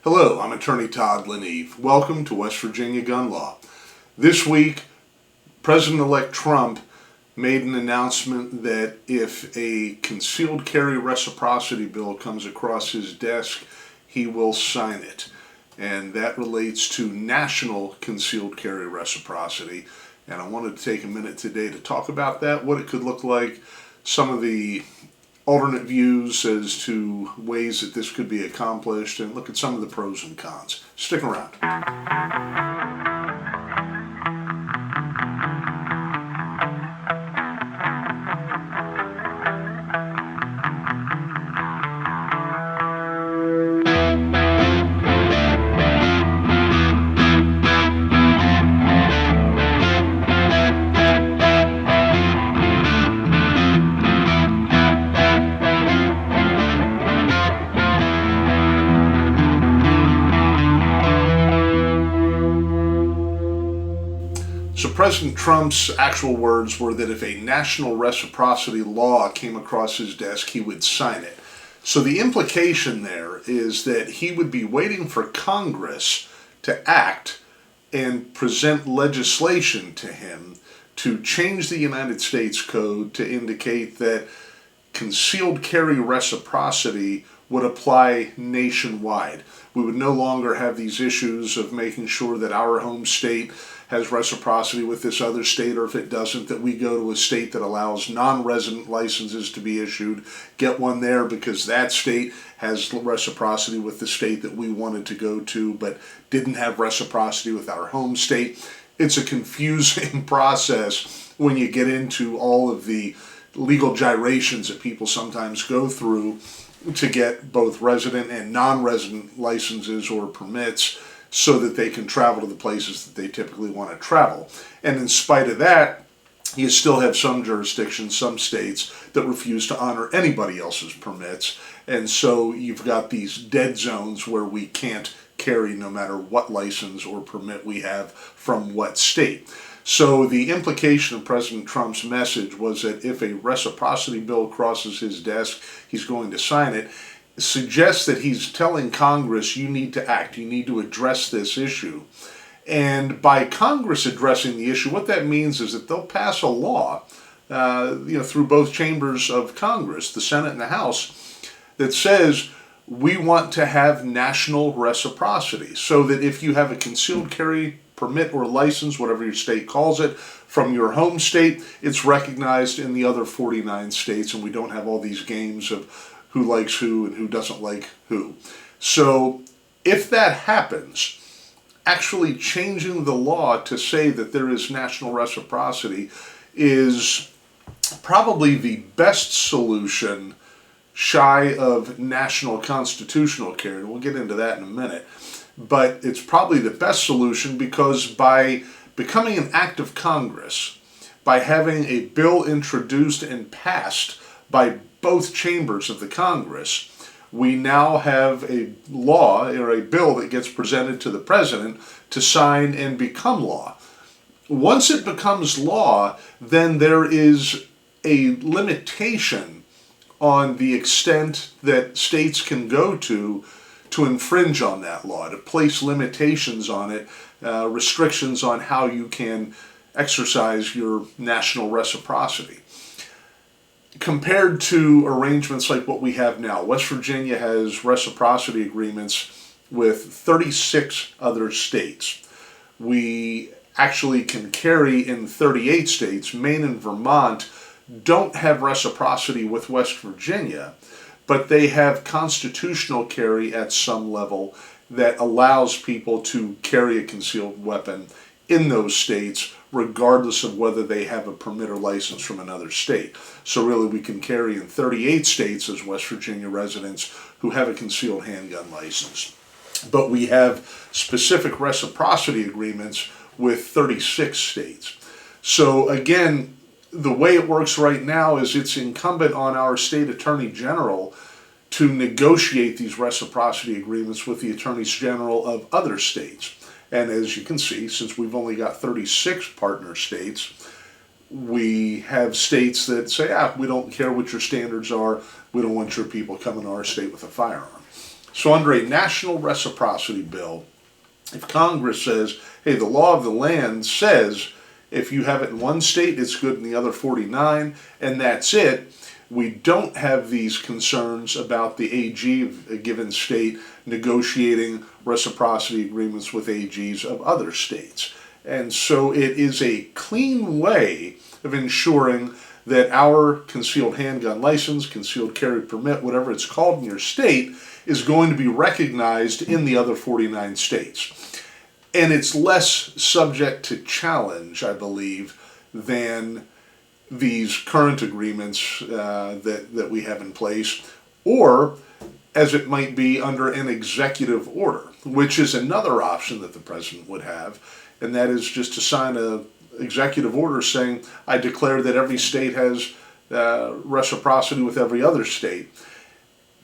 Hello, I'm Attorney Todd Leneve. Welcome to West Virginia Gun Law. This week, President-elect Trump made an announcement that if a concealed carry reciprocity bill comes across his desk, he will sign it. And that relates to national concealed carry reciprocity. And I wanted to take a minute today to talk about that, what it could look like, some of the alternate views as to ways that this could be accomplished, and look at some of the pros and cons. Stick around. So President Trump's actual words were that if a national reciprocity law came across his desk, he would sign it. So the implication there is that he would be waiting for Congress to act and present legislation to him to change the United States Code to indicate that concealed carry reciprocity would apply nationwide. We would no longer have these issues of making sure that our home state has reciprocity with this other state, or if it doesn't, that we go to a state that allows non-resident licenses to be issued, get one there because that state has reciprocity with the state that we wanted to go to but didn't have reciprocity with our home state. It's a confusing process when you get into all of the legal gyrations that people sometimes go through to get both resident and non-resident licenses or permits so that they can travel to the places that they typically want to travel. And in spite of that, you still have some jurisdictions, some states, that refuse to honor anybody else's permits. And so you've got these dead zones where we can't carry no matter what license or permit we have from what state. So the implication of President Trump's message was that if a reciprocity bill crosses his desk, he's going to sign it. Suggests that he's telling Congress, you need to act, you need to address this issue. And by Congress addressing the issue, what that means is that they'll pass a law through both chambers of Congress, the Senate and the House, that says we want to have national reciprocity, so that if you have a concealed carry permit or license, whatever your state calls it, from your home state, it's recognized in the other 49 states, and we don't have all these games of who likes who and who doesn't like who. So if that happens, actually changing the law to say that there is national reciprocity is probably the best solution shy of national constitutional carry. And we'll get into that in a minute. But it's probably the best solution because by becoming an act of Congress, by having a bill introduced and passed by both chambers of the Congress, we now have a law or a bill that gets presented to the president to sign and become law. Once it becomes law, then there is a limitation on the extent that states can go to infringe on that law, to place limitations on it, restrictions on how you can exercise your national reciprocity. Compared to arrangements like what we have now, West Virginia has reciprocity agreements with 36 other states. We actually can carry in 38 states. Maine and Vermont don't have reciprocity with West Virginia, but they have constitutional carry at some level that allows people to carry a concealed weapon in those states regardless of whether they have a permit or license from another state. So really we can carry in 38 states as West Virginia residents who have a concealed handgun license. But we have specific reciprocity agreements with 36 states. So again, the way it works right now is it's incumbent on our state attorney general to negotiate these reciprocity agreements with the attorneys general of other states. And as you can see, since we've only got 36 partner states, we have states that say, we don't care what your standards are, we don't want your people coming to our state with a firearm. So under a national reciprocity bill, if Congress says, hey, the law of the land says if you have it in one state, it's good in the other 49, and that's it, we don't have these concerns about the AG of a given state negotiating reciprocity agreements with AGs of other states. And so it is a clean way of ensuring that our concealed handgun license, concealed carry permit, whatever it's called in your state, is going to be recognized in the other 49 states. And it's less subject to challenge, I believe, than these current agreements that we have in place, or as it might be under an executive order, which is another option that the president would have, and that is just to sign an executive order saying, I declare that every state has reciprocity with every other state.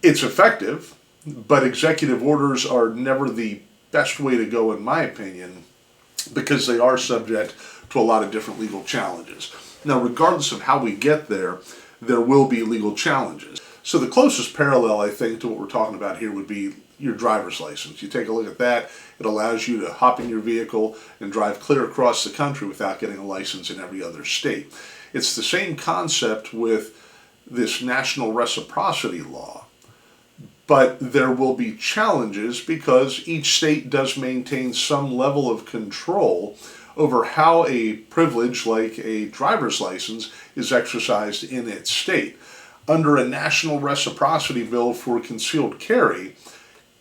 It's effective, but executive orders are never the best way to go, in my opinion, because they are subject to a lot of different legal challenges. Now, regardless of how we get there, there will be legal challenges. So the closest parallel, I think, to what we're talking about here would be your driver's license. You take a look at that, it allows you to hop in your vehicle and drive clear across the country without getting a license in every other state. It's the same concept with this national reciprocity law. But there will be challenges because each state does maintain some level of control over how a privilege like a driver's license is exercised in its state. Under a national reciprocity bill for concealed carry,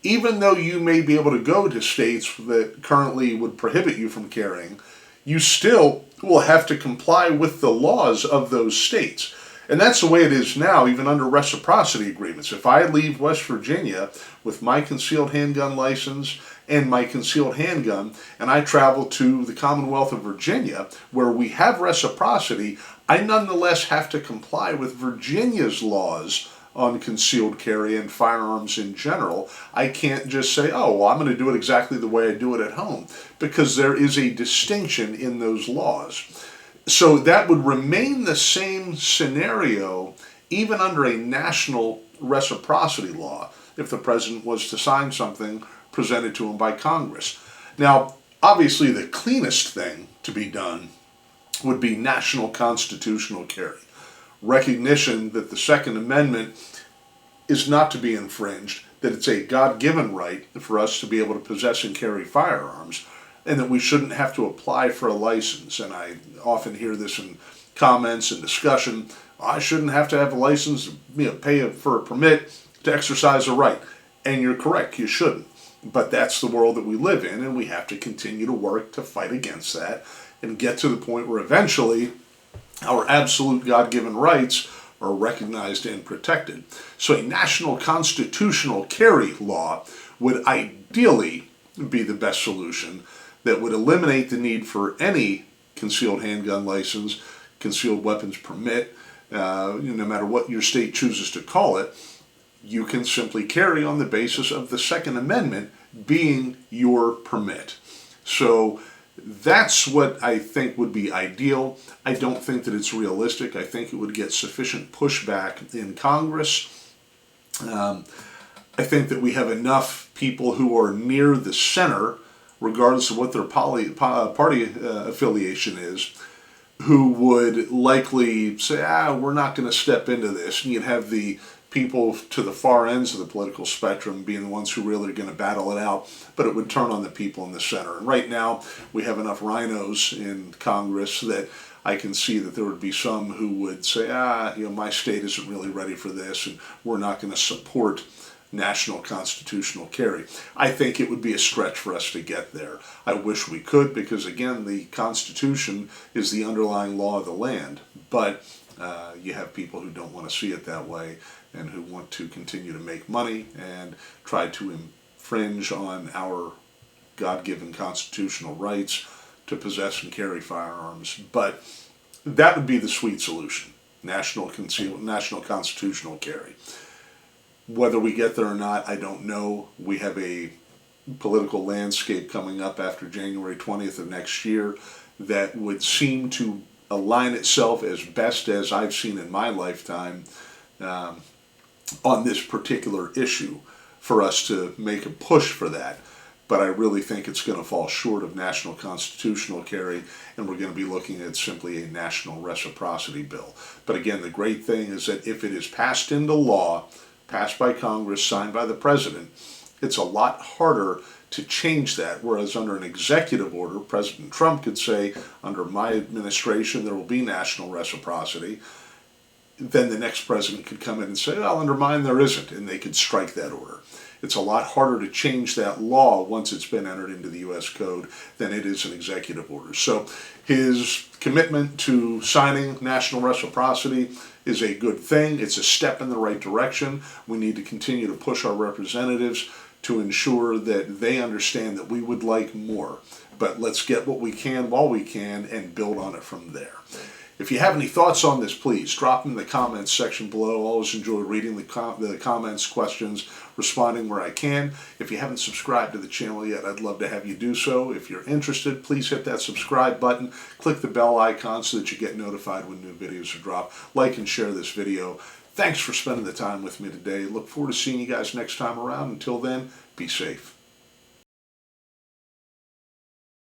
even though you may be able to go to states that currently would prohibit you from carrying, you still will have to comply with the laws of those states. And that's the way it is now, even under reciprocity agreements. If I leave West Virginia with my concealed handgun license and my concealed handgun, and I travel to the Commonwealth of Virginia, where we have reciprocity, I nonetheless have to comply with Virginia's laws on concealed carry and firearms in general. I can't just say, oh, well, I'm going to do it exactly the way I do it at home, because there is a distinction in those laws. So that would remain the same scenario even under a national reciprocity law if the president was to sign something presented to him by Congress. Now, obviously the cleanest thing to be done would be national constitutional carry. Recognition that the Second Amendment is not to be infringed, that it's a God-given right for us to be able to possess and carry firearms, and that we shouldn't have to apply for a license. And I often hear this in comments and discussion, I shouldn't have to have a license, pay for a permit to exercise a right. And you're correct, you shouldn't. But that's the world that we live in, and we have to continue to work to fight against that and get to the point where eventually our absolute God-given rights are recognized and protected. So a national constitutional carry law would ideally be the best solution that would eliminate the need for any concealed handgun license, concealed weapons permit, no matter what your state chooses to call it. You can simply carry on the basis of the Second Amendment being your permit. So that's what I think would be ideal. I don't think that it's realistic. I think it would get sufficient pushback in Congress. I think that we have enough people who are near the center, regardless of what their party affiliation is, who would likely say, we're not going to step into this. And you'd have the people to the far ends of the political spectrum being the ones who really are going to battle it out, but it would turn on the people in the center. And right now, we have enough rhinos in Congress that I can see that there would be some who would say, my state isn't really ready for this, and we're not going to support national constitutional carry. I think it would be a stretch for us to get there. I wish we could, because again, the Constitution is the underlying law of the land, but you have people who don't want to see it that way and who want to continue to make money and try to infringe on our God-given constitutional rights to possess and carry firearms. But that would be the sweet solution, national constitutional carry. Whether we get there or not, I don't know. We have a political landscape coming up after January 20th of next year that would seem to align itself as best as I've seen in my lifetime on this particular issue for us to make a push for that. But I really think it's going to fall short of national constitutional carry, and we're going to be looking at simply a national reciprocity bill. But again, the great thing is that if it is passed into law, passed by Congress, signed by the president, it's a lot harder to change that, whereas under an executive order, President Trump could say, under my administration there will be national reciprocity. Then the next president could come in and say, well, under mine there isn't, and they could strike that order. It's a lot harder to change that law once it's been entered into the U.S. Code than it is an executive order. So his commitment to signing national reciprocity is a good thing. It's a step in the right direction. We need to continue to push our representatives to ensure that they understand that we would like more. But let's get what we can while we can and build on it from there. If you have any thoughts on this, please drop them in the comments section below. I always enjoy reading the comments, questions, responding where I can. If you haven't subscribed to the channel yet, I'd love to have you do so. If you're interested, please hit that subscribe button. Click the bell icon so that you get notified when new videos are dropped. Like and share this video. Thanks for spending the time with me today. Look forward to seeing you guys next time around. Until then, be safe.